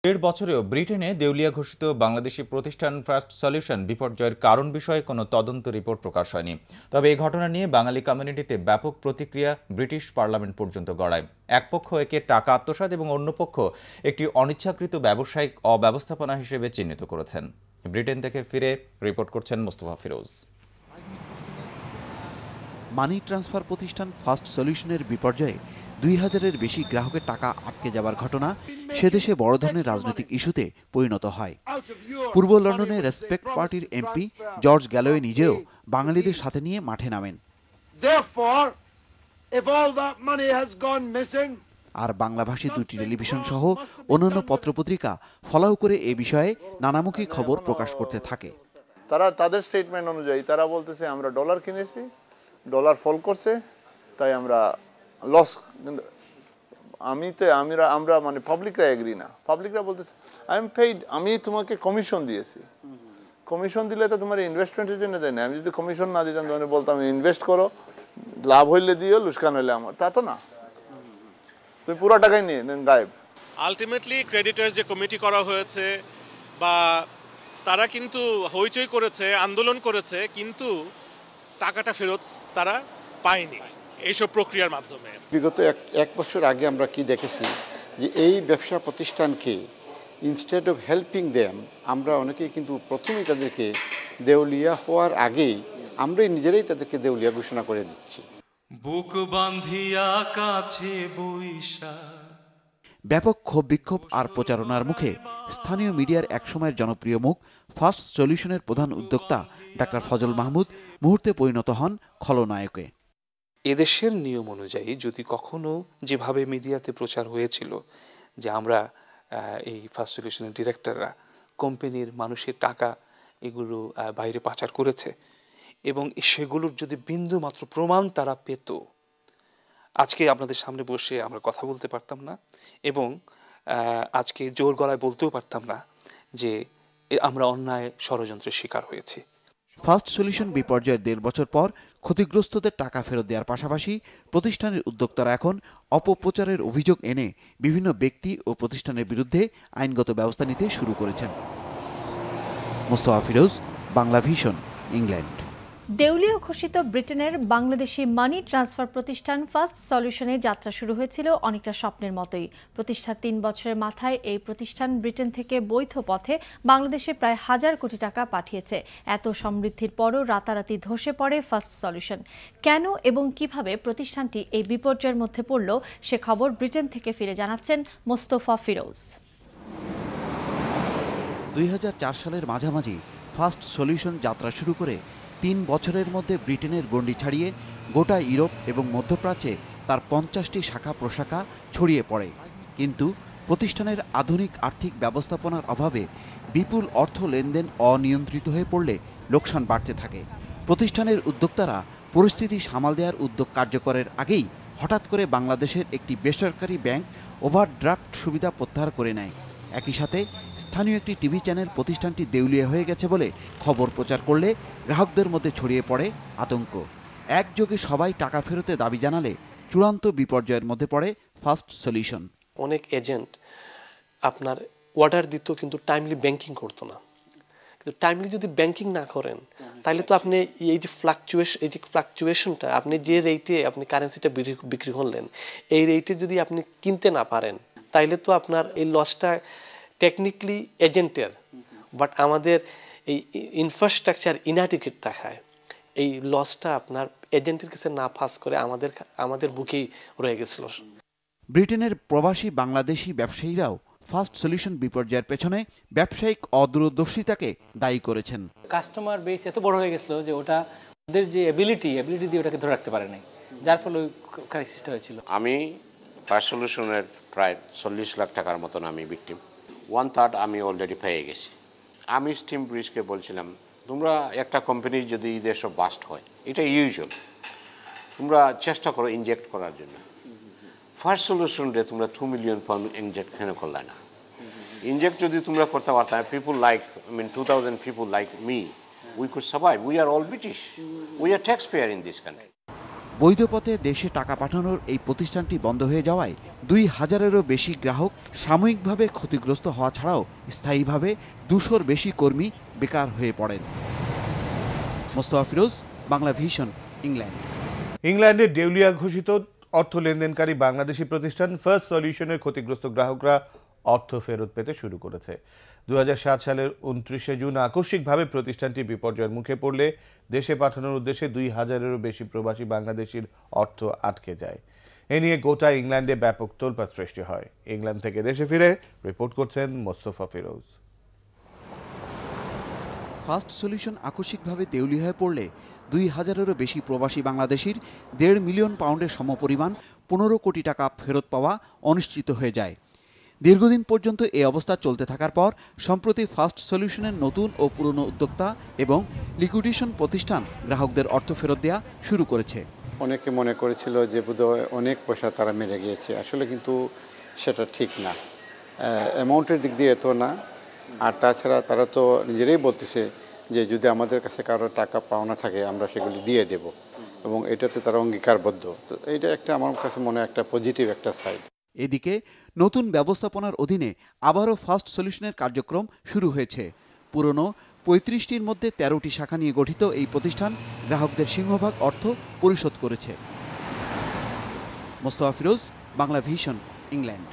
দেড় বছরেও ব্রিটেনে দেউলিয়া ঘোষিত বাংলাদেশি প্রতিষ্ঠান ফার্স্ট সলিউশন বিপর্যয়ের কারণ বিষয়ে কোনো তদন্ত রিপোর্ট প্রকাশ হয়নি। তবে এই ঘটনা নিয়ে বাঙালি কমিউনিটিতে ব্যাপক প্রতিক্রিয়া ব্রিটিশ পার্লামেন্ট পর্যন্ত গড়ায়। এক পক্ষ একে টাকা আত্মসাৎ এবং অন্য পক্ষ একটি অনিচ্ছাকৃত ব্যবসায়িক অব্যবস্থাপনা হিসেবে চিহ্নিত করেছেন। ব্রিটেন থেকে ফিরে রিপোর্ট করছেন মোস্তফা ফিরোজ। মানি ট্রান্সফার প্রতিষ্ঠান ফার্স্ট সলিউশনের বিপর্যয়ে ২,০০০-এর বেশি গ্রাহকের টাকা আটকে যাবার ঘটনা সে দেশে বড় ধরনের রাজনৈতিক ইস্যুতে পরিণত হয়। পূর্ব লন্ডনের রেসপেক্ট পার্টির এমপি জর্জ গ্যালোয়ে নিজেও বাঙালিদের সাথে নিয়ে মাঠে নামেন। আর বাংলাভাষী দুটি টেলিভিশন সহ অন্যান্য পত্রপত্রিকা ফলাও করে এ বিষয়ে নানামুখী খবর প্রকাশ করতে থাকে। তারা তাদের স্টেটমেন্ট অনুযায়ী তারা বলতেছে আমরা ডলার কিনেছি, ডলার ফল করছে, তাই আমরা লস। আমরা মানে পাবলিকরা এগ্রি না। পাবলিকরা বলতেছে আই এম পেইড, আমি তোমাকে কমিশন দিয়েছি, কমিশন দিলে তো তোমার ইনভেস্টমেন্টের জন্য দেয় না। আমি যদি কমিশন না দিতাম তোমাকে বলতাম ইনভেস্ট করো, লাভ হইলে দিও, লুসকান হইলে আমার, তা তো না। তুমি পুরো টাকাই নিয়ে গায়েব। আলটিমেটলি ক্রেডিটার্স যে কমিটি করা হয়েছে বা তারা কিন্তু হইচই করেছে, আন্দোলন করেছে, কিন্তু টাকাটা ফেরত তারা পায়নি এইসব প্রক্রিয়ার মাধ্যমে। বিগত এক বছর আগে আমরা কি দেখেছি যে এই ব্যবসা প্রতিষ্ঠানকে ইনস্টেড অফ হেল্পিং দেম আমরা অনেকেই কিন্তু প্রথমেই তাদেরকে দেউলিয়া হওয়ার আগেই আমরাই নিজেরাই তাদেরকে দেউলিয়া ঘোষণা করে দিচ্ছি। বুক বাঁধিয়া কাছে বৈশা। ব্যাপক ক্ষোভ বিক্ষোভ আর প্রচারণার মুখে স্থানীয় মিডিয়ার একসময়ের জনপ্রিয় মুখ ফার্স্ট সলিউশনের প্রধান উদ্যোক্তা ডাক্তার ফজল মাহমুদ মুহূর্তে পরিণত হন খলনায়কে। এদেশের নিয়ম অনুযায়ী যদি কখনো যেভাবে মিডিয়াতে প্রচার হয়েছিল যে আমরা এই ফার্স্ট সলিউশনের ডিরেক্টররা কোম্পানির মানুষের টাকা এগুলো বাইরে পাচার করেছে এবং সেগুলোর যদি বিন্দু মাত্র প্রমাণ তারা পেত, আজকে আপনাদের সামনে বসে আমরা কথা বলতে পারতাম না এবং আজকে জোর গলায় বলতেও পারতাম না যে আমরা অন্যায় ষড়যন্ত্রের শিকার হয়েছি। ফার্স্ট সলিউশন বিপর্যয়ের ১.৫ বছর পর ক্ষতিগ্রস্তদের টাকা ফেরত দেওয়ার পাশাপাশি প্রতিষ্ঠানের উদ্যোক্তারা এখন অপপ্রচারের অভিযোগ এনে বিভিন্ন ব্যক্তি ও প্রতিষ্ঠানের বিরুদ্ধে আইনগত ব্যবস্থা নিতে শুরু করেছেন। Mostafa Firoz, Bangla vision, England. দেউলিয়া ঘোষিত ব্রিটেনের বাংলাদেশি মানি ট্রান্সফার প্রতিষ্ঠান ফার্স্ট সলিউশনে যাত্রা শুরু হয়েছিল অনেকটা স্বপ্নের মতোই। প্রতিষ্ঠার ৩ বছরের মাথায় এই প্রতিষ্ঠান ব্রিটেন থেকে বৈধ পথে বাংলাদেশে প্রায় ১,০০০ কোটি টাকা পাঠিয়েছে। এত সমৃদ্ধির পরও রাতারাতি ধসে পড়ে ফার্স্ট সলিউশন। কেন এবং কিভাবে প্রতিষ্ঠানটি এই বিপর্যয়ের মধ্যে পড়ল সে খবর ব্রিটেন থেকে ফিরে জানাচ্ছেন মোস্তফা ফিরোজ। ২০০৪ সালের মাঝামাঝি ফার্স্ট সলিউশন যাত্রা শুরু করে ৩ বছরের মধ্যে ব্রিটেনের গণ্ডি ছাড়িয়ে গোটা ইউরোপ এবং মধ্যপ্রাচ্যে তার ৫০টি শাখা প্রশাখা ছড়িয়ে পড়ে। কিন্তু প্রতিষ্ঠানের আধুনিক আর্থিক ব্যবস্থাপনার অভাবে বিপুল অর্থ লেনদেন অনিয়ন্ত্রিত হয়ে পড়লে লোকসান বাড়তে থাকে। প্রতিষ্ঠানের উদ্যোক্তারা পরিস্থিতি সামাল দেওয়ার উদ্যোগ কার্যকরের আগেই হঠাৎ করে বাংলাদেশের একটি বেসরকারি ব্যাংক ওভারড্রাফট সুবিধা প্রত্যাহার করে নেয়। একই সাথে স্থানীয় একটি টিভি চ্যানেল প্রতিষ্ঠানটি দেউলিয়া হয়ে গেছে বলে খবর প্রচার করলে গ্রাহকদের মধ্যে ছড়িয়ে পড়ে আতঙ্ক। একযোগে সবাই টাকা ফেরতে দাবি জানালে চূড়ান্ত বিপর্যয়ের মধ্যে পড়ে ফার্স্ট সলিউশন। অনেক এজেন্ট আপনার অর্ডার দিত কিন্তু টাইমলি ব্যাংকিং করতো না। কিন্তু টাইমলি যদি ব্যাংকিং না করেন তাহলে তো আপনি এই যে ফ্লাকচুয়েশনটা আপনি যে রেটে আপনি কারেন্সিটা বিক্রি করলেন এই রেটে যদি আপনি কিনতে না পারেন তাইলে তো আপনার এই লসটা টেকনিক্যালি এজেন্টের, বাট আমাদের এই ইনফ্রাস্ট্রাকচার ইনঅ্যাডিকুয়েট থাকায় এই লসটা আপনার এজেন্টের কাছে না পাস করে আমাদের বুকেই রয়ে গেছিল। ব্রিটেনের প্রবাসী বাংলাদেশি ব্যবসায়ীরাও ফার্স্ট সলিউশন বিপর্যয়ের পেছনে ব্যবসায়িক অদূরদর্শিতাকে দায়ী করেছেন। কাস্টমার বেস এত বড় হয়ে গেছিল যে ওটা ওদের যে এবিলিটি দিয়ে ওটাকে ধরে রাখতে পারে নাই, যার ফলে ওই ক্রাইসিসটা হয়েছিল। আমি ফার্স্ট সলিউশনের প্রায় ৪০ লাখ টাকার মতন আমি ভিকটিম, 1/3 আমি অলরেডি পেয়ে গেছি। আমি স্টিম ব্রিজকে বলছিলাম তোমরা একটা কোম্পানি যদি দেশে বাস্ট হয় এটা ইউজুয়াল, তোমরা চেষ্টা করো ইনজেক্ট করার জন্য। ফার্স্ট সলিউশনরে তোমরা 2 মিলিয়ন পাউন্ড ইনজেক্ট কেন করলে না? ইনজেক্ট যদি তোমরা করতে পারতাম, people like 2000 people like me, we could survive. We are all British, we are tax payer in this country. বৈধ পথে দেশে টাকা পাঠানোর এই প্রতিষ্ঠানটি বন্ধ হয়ে যাওয়ায় ২,০০০-এরও বেশি গ্রাহক সাময়িকভাবে ক্ষতিগ্রস্ত হওয়া ছাড়াও স্থায়ীভাবে ২০০-র বেশি কর্মী বেকার হয়ে পড়েন। Mostafa Firoz, Bangla vision, England. ইংল্যান্ডে দেউলিয়া ঘোষিত অর্থ লেনদেনকারী বাংলাদেশি প্রতিষ্ঠান ফার্স্ট সলিউশনের ক্ষতিগ্রস্ত গ্রাহকরা অর্থ ফেরত পেতে শুরু করেছে। ২০০৭ সালের ২৯শে জুন আকস্মিকভাবে প্রতিষ্ঠানটি বিপর্যয়ের মুখে পড়লে দেশে পাঠানোর উদ্দেশ্যে ২,০০০-এরও বেশি প্রবাসী বাংলাদেশির অর্থ আটকে যায়। এ নিয়ে গোটা ইংল্যান্ডে ব্যাপক তোলপাড় সৃষ্টি হয়। ইংল্যান্ড থেকে দেশে ফিরে রিপোর্ট করছেন মোস্তফা ফিরোজ। ফার্স্ট সলিউশন আকস্মিকভাবে দেউলিয়া হয়ে পড়লে ২,০০০-এরও বেশি প্রবাসী বাংলাদেশির ১.৫ মিলিয়ন পাউন্ডের সমপরিমাণ ১৫ কোটি টাকা ফেরত পাওয়া অনিশ্চিত হয়ে যায়। দীর্ঘদিন পর্যন্ত এই অবস্থা চলতে থাকার পর সম্প্রতি ফার্স্ট সলিউশনের নতুন ও পুরনো উদ্যোক্তা এবং লিকুইডেশন প্রতিষ্ঠান গ্রাহকদের অর্থ ফেরত দেওয়া শুরু করেছে। অনেকে মনে করেছিল যে বোধহয় অনেক পয়সা তারা মেরে গিয়েছে, আসলে কিন্তু সেটা ঠিক না। অ্যামাউন্টের দিক দিয়ে এত না, আর তাছাড়া তারা তো নিজেরাই বলতেছে যে যদি আমাদের কাছে কারো টাকা পাওনা থাকে আমরা সেগুলি দিয়ে দেব, এবং এটাতে তারা অঙ্গীকারবদ্ধ। তো এইটা একটা আমার কাছে মনে হয় একটা পজিটিভ একটা সাইড। এদিকে নতুন ব্যবস্থাপনার অধীনে আবারও ফার্স্ট সলিউশনের কার্যক্রম শুরু হয়েছে। পুরনো ৩৫টির মধ্যে ১৩টি শাখা নিয়ে গঠিত এই প্রতিষ্ঠান গ্রাহকদের সিংহভাগ অর্থ পরিশোধ করেছে। Mostafa Firoz, Bangla vision, England.